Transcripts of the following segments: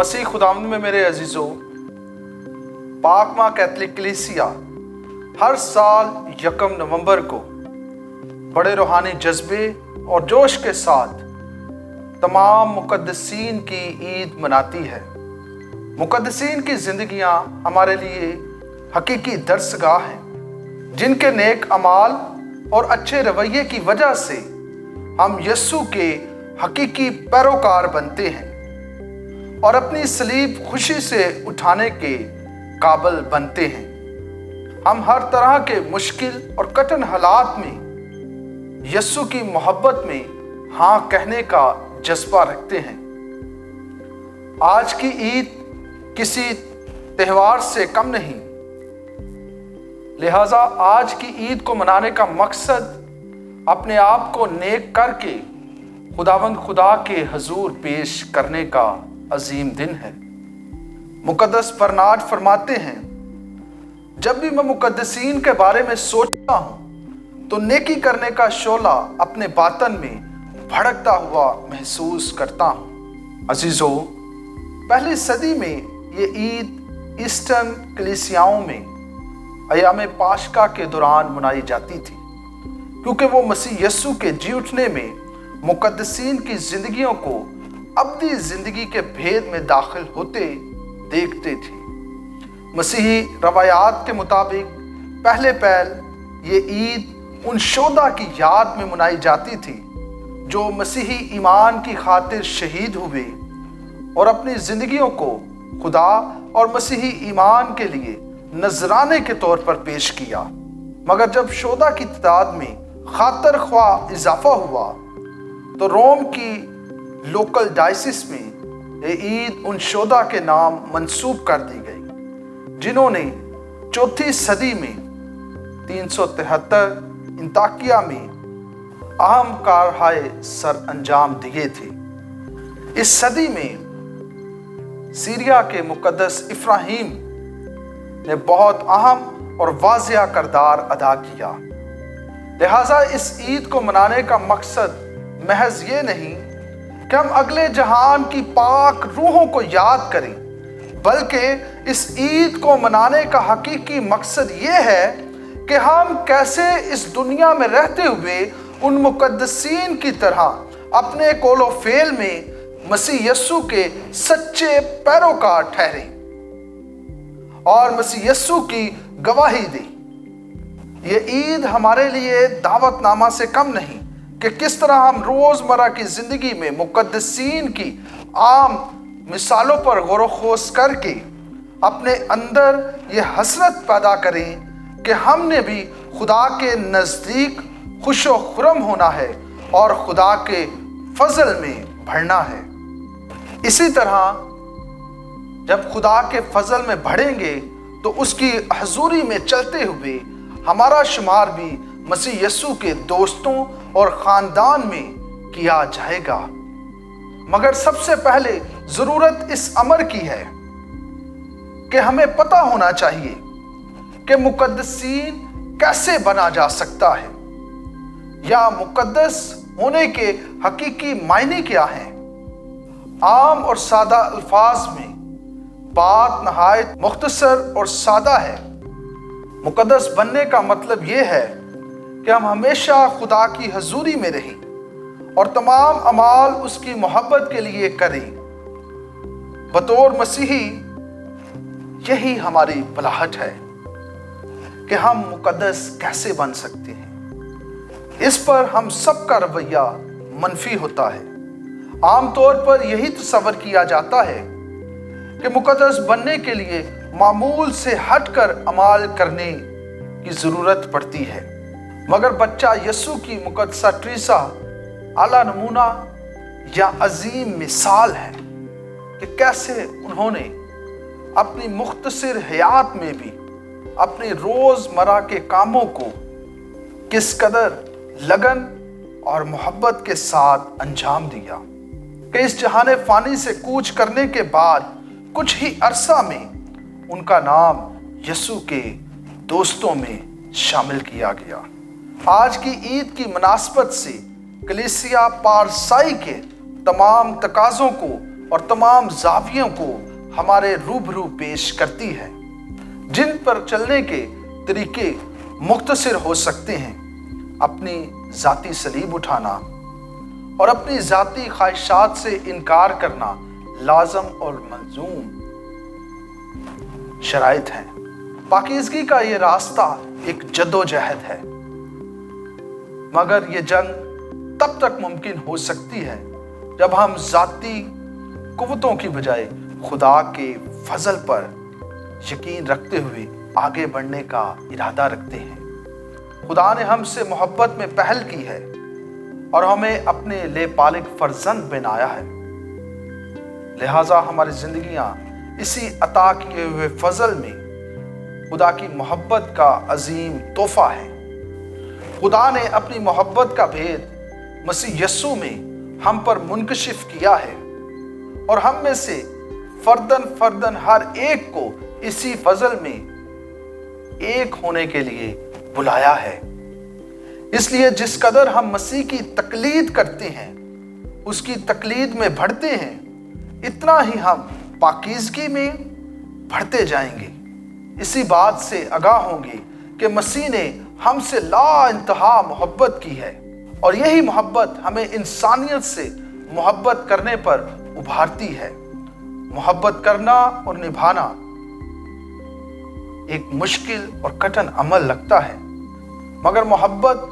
मसीह खुदावंद में मेरे अजीज़ों, पाक माँ कैथलिक कलीसिया हर साल 1 नवंबर को बड़े रूहानी जज्बे और जोश के साथ तमाम मुकद्दसीन की ईद मनाती है। मुकद्दसीन की ज़िंदगियाँ हमारे लिए हकीकी दर्सगाह हैं, जिनके नेक अमाल और अच्छे रवैये की वजह से हम यस्सु के हकीकी पैरोकार बनते हैं और अपनी सलीब खुशी से उठाने के काबिल बनते हैं। हम हर तरह के मुश्किल और कठिन हालात में यस्सु की मोहब्बत में हाँ कहने का जज्बा रखते हैं। आज की ईद किसी त्यौहार से कम नहीं, लिहाजा आज की ईद को मनाने का मकसद अपने आप को नेक करके खुदावंद खुदा के हजूर पेश करने का अजीम दिन है। मुकद्दस बरनार्ड फरमाते हैं, जब भी मैं मुकद्दसीन के बारे में सोचता हूँ तो नेकी करने का शोला अपने बातन में भड़कता हुआ महसूस करता हूँ। अजीजों, पहली सदी में ये ईद ईस्टर्न कलीसियाओं में अयाम पाशका के दौरान मनाई जाती थी, क्योंकि वो मसीह यस्सु के जी उठने में मुकद्दसीन की जिंदगियों को अब्दी जिंदगी के भेद में दाखिल होते देखते थे। मसीही रवायात के मुताबिक पहले पहल ये ईद उन शोदा की याद में मनाई जाती थी जो मसीही ईमान की खातिर शहीद हुए और अपनी जिंदगियों को खुदा और मसीही ईमान के लिए नजराने के तौर पर पेश किया। मगर जब शोदा की तादाद में खातर ख्वाह इजाफा हुआ तो रोम की लोकल डायसिस में ये ईद उन शोदा के नाम मंसूब कर दी गई जिन्होंने चौथी सदी में 373 इंताकिया में अहम कारहाय सर अंजाम दिए थे। इस सदी में सीरिया के मुकद्दस इफ्राहीम ने बहुत अहम और वाजिया किरदार अदा किया। लिहाजा इस ईद को मनाने का मकसद महज ये नहीं कि हम अगले जहान की पाक रूहों को याद करें, बल्कि इस ईद को मनाने का हकीकी मकसद ये है कि हम कैसे इस दुनिया में रहते हुए उन मुकद्दसीन की तरह अपने कोलो फेल में मसीह यस्सु के सच्चे पैरोकार ठहरें और मसीह यस्सु की गवाही दें। ये ईद हमारे लिए दावतनामा से कम नहीं कि किस तरह हम रोज़मर्रा की ज़िंदगी में मुकद्दसीन की आम मिसालों पर गौर खोस करके अपने अंदर ये हसरत पैदा करें कि हमने भी खुदा के नज़दीक खुशो खुरम होना है और खुदा के फजल में बढ़ना है। इसी तरह जब खुदा के फजल में बढ़ेंगे तो उसकी हजूरी में चलते हुए हमारा शुमार भी मसीह यस्सु के दोस्तों और ख़ानदान में किया जाएगा। मगर सबसे पहले ज़रूरत इस अमर की है कि हमें पता होना चाहिए कि मुकद्दसीन कैसे बना जा सकता है या मुकद्दस होने के हकीकी मायने क्या हैं। आम और सादा अल्फाज में बात नहायत मुख्तसर और सादा है। मुकद्दस बनने का मतलब ये है कि हम हमेशा खुदा की हजूरी में रहें और तमाम अमाल उसकी मोहब्बत के लिए करें। बतौर मसीही यही हमारी बलाहट है कि हम मुकद्दस कैसे बन सकते हैं। इस पर हम सबका रवैया मनफी होता है। आमतौर पर यही तस्वर किया जाता है कि मुकद्दस बनने के लिए मामूल से हटकर अमाल करने की ज़रूरत पड़ती है। मगर बच्चा यस्सु की मुकद्दसा ट्रीसा आला नमूना या अजीम मिसाल है कि कैसे उन्होंने अपनी मुख्तसर हयात में भी अपने रोज़मर्रा के कामों को किस कदर लगन और मोहब्बत के साथ अंजाम दिया कि इस जहाने फ़ानी से कूच करने के बाद कुछ ही अरसा में उनका नाम यस्सु के दोस्तों में शामिल किया गया। आज की ईद की मुनासबत से कलीसिया पारसाई के तमाम तकाज़ों को और तमाम जावियों को हमारे रूबरू पेश करती है, जिन पर चलने के तरीके मुख्तसर हो सकते हैं। अपनी ज़ाती सलीब उठाना और अपनी ज़ाती ख्वाहिशात से इनकार करना लाज़म और मंजूम शराइत हैं। पाकीज़गी का ये रास्ता एक जद्दोजहद है, मगर ये जंग तब तक मुमकिन हो सकती है जब हम ज़ाती कुव्वतों की बजाय खुदा के फजल पर यकीन रखते हुए आगे बढ़ने का इरादा रखते हैं। खुदा ने हमसे मोहब्बत में पहल की है और हमें अपने लेपालिक फर्जंद बनाया है। लिहाजा हमारी जिंदगियां इसी अता किए हुए फजल में खुदा की मोहब्बत का अजीम तोहफा है। खुदा ने अपनी मोहब्बत का भेद मसीह यस्सु में हम पर मुनकशिफ किया है और हम में से फर्दन हर एक को इसी फजल में एक होने के लिए बुलाया है। इसलिए जिस कदर हम मसीह की तकलीद करते हैं, उसकी तकलीद में बढ़ते हैं, इतना ही हम पाकीज़गी में बढ़ते जाएंगे। इसी बात से आगाह होंगे कि मसीह ने हमसे ला इंतहा मोहब्बत की है और यही मोहब्बत हमें इंसानियत से मोहब्बत करने पर उभारती है। मोहब्बत करना और निभाना एक मुश्किल और कठिन अमल लगता है, मगर मोहब्बत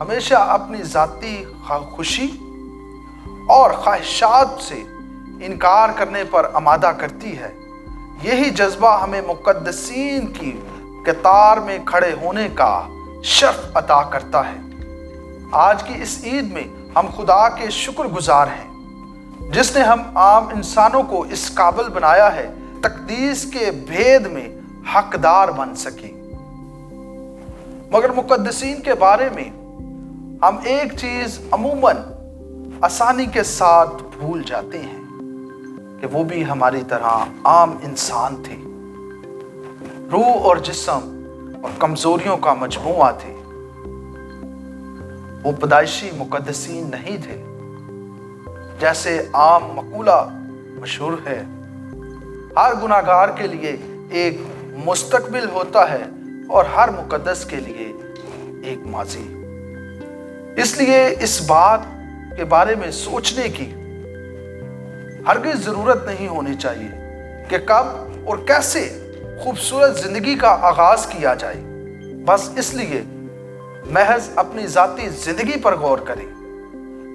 हमेशा अपनी ज़ाती खुशी और ख्वाहिशात से इनकार करने पर आमादा करती है। यही जज्बा हमें मुक़द्दसीन की कतार में खड़े होने का शर्फ अता करता है। आज की इस ईद में हम खुदा के शुक्रगुजार हैं, जिसने हम आम इंसानों को इस काबिल बनाया है तक़दीस के भेद में हकदार बन सके। मगर मुक़द्दसीन के बारे में हम एक चीज़ अमूमन आसानी के साथ भूल जाते हैं कि वो भी हमारी तरह आम इंसान थे, रूह और जिस्म और कमज़ोरियों का मजमूआ थे। वो पैदाइशी मुक़द्दसीन नहीं थे, जैसे आम मकूला मशहूर है। हर गुनाहगार के लिए एक मुस्तकबिल होता है और हर मुक़द्दस के लिए एक माजी। इसलिए इस बात के बारे में सोचने की हरगिज़ ज़रूरत नहीं होनी चाहिए कि कब और कैसे खूबसूरत ज़िंदगी का आगाज़ किया जाए। बस इसलिए महज अपनी ज़ाती ज़िंदगी पर गौर करें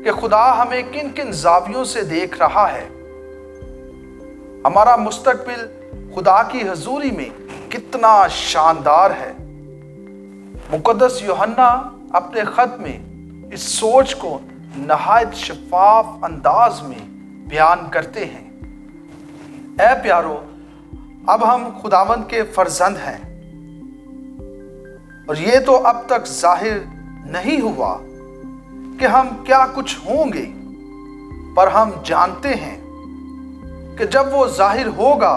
कि खुदा हमें किन किन ज़ावियों से देख रहा है। हमारा मुस्तकबिल खुदा की हजूरी में कितना शानदार है। मुक़द्दस यूहन्ना अपने ख़त में इस सोच को नहायत शफाफ अंदाज में बयान करते हैं। ऐ प्यारो, अब हम खुदावंद के फर्जंद हैं और ये तो अब तक जाहिर नहीं हुआ कि हम क्या कुछ होंगे, पर हम जानते हैं कि जब वो जाहिर होगा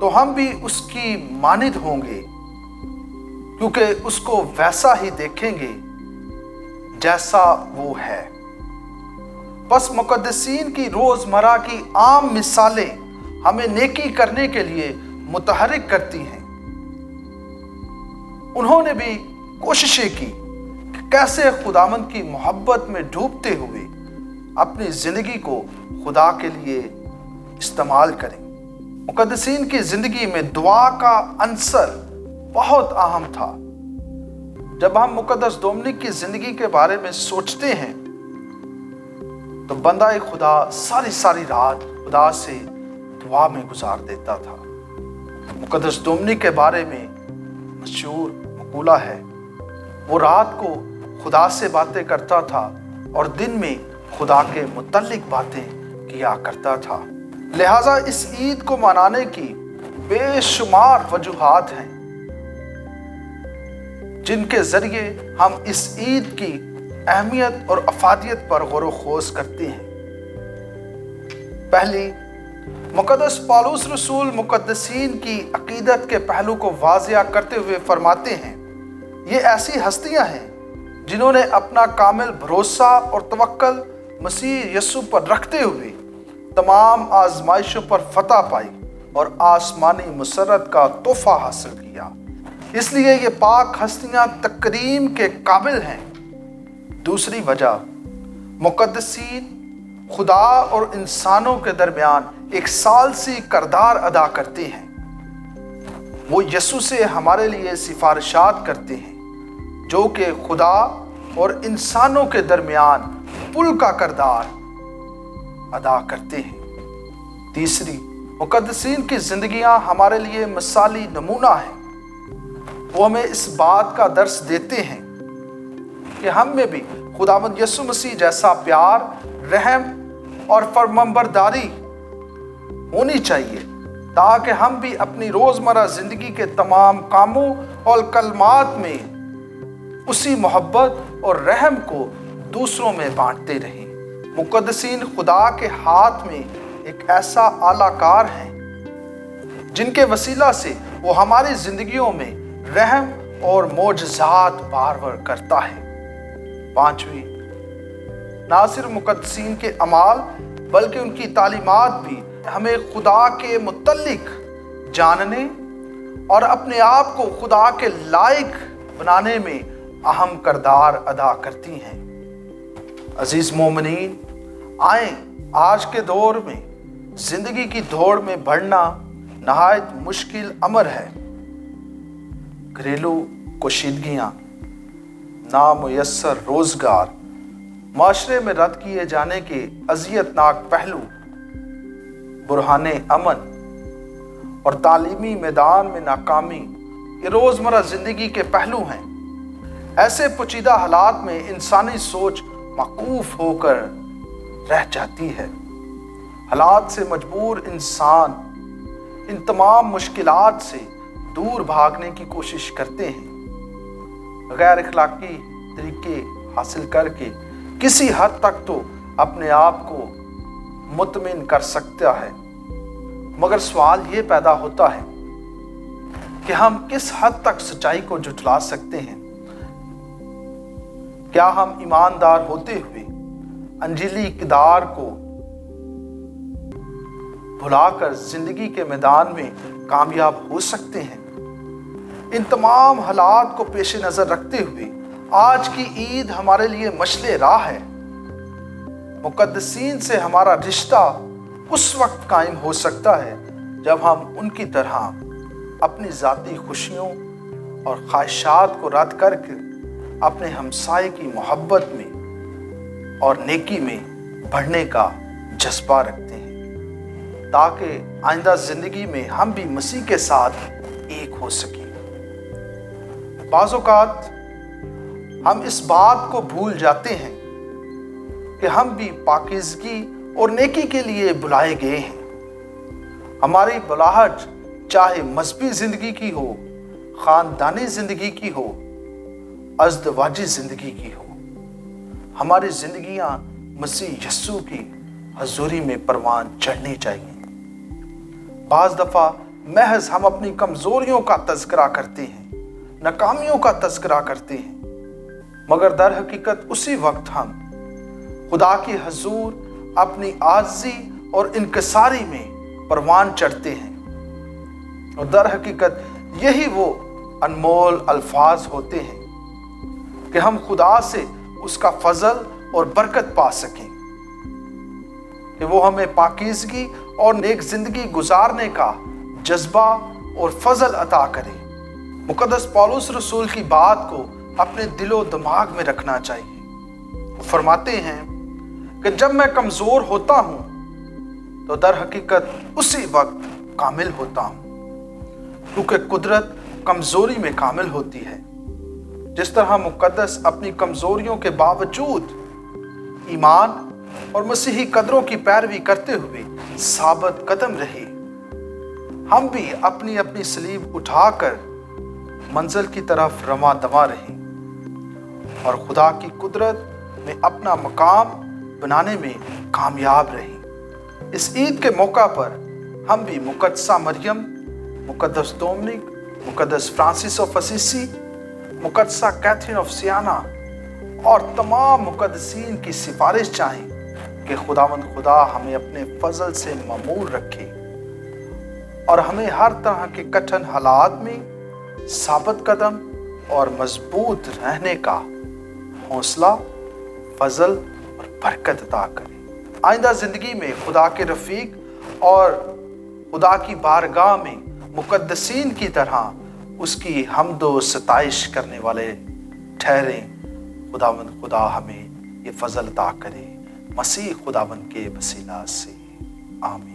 तो हम भी उसकी मानिद होंगे, क्योंकि उसको वैसा ही देखेंगे जैसा वो है। बस मुक़द्दसीन की रोज़मर्रा की आम मिसालें हमें नेकी करने के लिए मुतहरिक करती हैं। उन्होंने भी कोशिशें की कि कैसे खुदावंद की मोहब्बत में डूबते हुए अपनी ज़िंदगी को खुदा के लिए इस्तेमाल करें। मुक़द्दसीन की ज़िंदगी में दुआ का अंसर बहुत अहम था। जब हम मुक़द्दस डोमिनिक की ज़िंदगी के बारे में सोचते हैं तो बंदा खुदा सारी रात खुदा से दुआ में गुजार देता था। मुक़द्दस डोमिनिक के बारे में मशहूर मकूला है, वो रात को खुदा से बातें करता था और दिन में खुदा के मुतल्लिक बातें किया करता था। लिहाजा इस ईद को मनाने की बेशुमार वजूहात हैं, जिनके ज़रिए हम इस ईद की अहमियत और अफादियत पर गौर व खोज करते हैं। पहली, मुक़द्दस पौलुस रसूल मुक़द्दसीन की अकीदत के पहलू को वाज़िया करते हुए फरमाते हैं, ये ऐसी हस्तियां हैं जिन्होंने अपना कामिल भरोसा और तवक्कुल मसीह यस्सु पर रखते हुए तमाम आजमाइशों पर फतह पाई और आसमानी मुसरत का तोहफा हासिल किया। इसलिए ये पाक हस्तियां तकरीम के काबिल हैं। दूसरी वजह, मुकद्दसीन खुदा और इंसानों के दरमियान एक सालसी किरदार अदा करते हैं। वो यसू से हमारे लिए सिफारिशात करते हैं, जो कि खुदा और इंसानों के दरमियान पुल का किरदार अदा करते हैं। तीसरी, मुकद्दसीन की जिंदगियां हमारे लिए मिसाली नमूना है। वो हमें इस बात का दर्स देते हैं कि हम में भी खुदावंद यसू मसीह जैसा प्यार, रहम और फरमाबरदारी होनी चाहिए, ताकि हम भी अपनी रोजमर्रा जिंदगी के तमाम कामों और कलमात में उसी मोहब्बत और रहम को दूसरों में बांटते रहें। मुकद्दसीन खुदा के हाथ में एक ऐसा आलाकार है जिनके वसीला से वो हमारी जिंदगियों में रहम और मोजज़ात बार करता है। पांचवी, ना सिर्फ मुकद्दसीन के अमाल बल्कि उनकी तालीमात भी हमें खुदा के मुतल्लिक जानने और अपने आप को खुदा के लायक बनाने में अहम किरदार अदा करती हैं। अजीज मोमिनीन, आए आज के दौर में जिंदगी की दौड़ में बढ़ना नहायत मुश्किल अमर है। घरेलू कोशीदगियाँ, नामुयस्सर रोजगार, माशरे में रद्द किए जाने के अजियतनाक पहलू, बुरहाने अमन और तालीमी मैदान में नाकामी, ये रोज़मर्रा ज़िंदगी के पहलू हैं। ऐसे पेचीदा हालात में इंसानी सोच मकूफ होकर रह जाती है। हालात से मजबूर इंसान इन तमाम मुश्किलात से दूर भागने की कोशिश करते हैं। गैर अखलाकी तरीके हासिल करके किसी हद तक तो अपने आप को मुतमिन कर सकता है, मगर सवाल ये पैदा होता है कि हम किस हद तक सच्चाई को झुठला सकते हैं। क्या हम ईमानदार होते हुए अंजीली किरदार को भुलाकर जिंदगी के मैदान में कामयाब हो सकते हैं? इन तमाम हालात को पेश नजर रखते हुए आज की ईद हमारे लिए मशले राह है। मुकद्दसीन से हमारा रिश्ता उस वक्त कायम हो सकता है जब हम उनकी तरह अपनी ज़ाती खुशियों और ख्वाहिशात को रद्द करके अपने हमसाये की मोहब्बत में और नेकी में बढ़ने का जज्बा रखते हैं, ताकि आइंदा ज़िंदगी में हम भी मसीह के साथ एक हो सकें। बाज़ औक़ात हम इस बात को भूल जाते हैं कि हम भी पाकीज़गी और नेकी के लिए बुलाए गए हैं। हमारी बुलाहट चाहे मजहबी ज़िंदगी की हो, ख़ानदानी ज़िंदगी की हो, अज़दवाजी ज़िंदगी की हो, हमारी ज़िंदगियाँ मसीह यस्सू की हजूरी में परवान चढ़नी चाहिए। बाज़ दफ़ा महज हम अपनी कमज़ोरियों का तज़किरा करते हैं, नाकामियों का तज़किरा करते हैं, मगर दर हकीकत उसी वक्त हम खुदा की हजूर अपनी आज़ी और इनकसारी में परवान चढ़ते हैं। और दर हकीकत यही वो अनमोल अल्फाज होते हैं कि हम खुदा से उसका फजल और बरकत पा सकें, कि वो हमें पाकीज़गी और नेक जिंदगी गुजारने का जज्बा और फजल अता करे। मुकद्दस पौलुस रसूल की बात को अपने दिलो दिमाग में रखना चाहिए। फरमाते हैं कि जब मैं कमज़ोर होता हूँ तो दर हकीकत उसी वक्त कामिल होता हूँ, क्योंकि कुदरत कमज़ोरी में कामिल होती है। जिस तरह मुकद्दस अपनी कमज़ोरियों के बावजूद ईमान और मसीही कदरों की पैरवी करते हुए साबित कदम रहे, हम भी अपनी अपनी सलीब उठाकर मंजिल की तरफ रवां दवा रहें और खुदा की कुदरत में अपना मकाम बनाने में कामयाब रहें। इस ईद के मौका पर हम भी मुकद्दसा मरियम, मुकद्दस डोमिनिक, मुकद्दस फ्रांसिस ऑफ असीसी, मुकद्दसा कैथरीन ऑफ सियाना और तमाम मुकद्दसीन की सिफारिश चाहें کہ خداوند خدا ہمیں اپنے فضل سے معمور رکھے اور ہمیں ہر طرح کے کٹھن حالات میں ثابت قدم اور مضبوط رہنے کا حوصلہ، فضل اور برکت عطا کرے۔ آئندہ زندگی میں خدا کے رفیق اور خدا کی بارگاہ میں مقدسین کی طرح اس کی حمد و ستائش کرنے والے ٹھہریں۔ خداوند خدا ہمیں یہ فضل عطا کرے، مسیح خداوند کے وسیلہ سے، آمین۔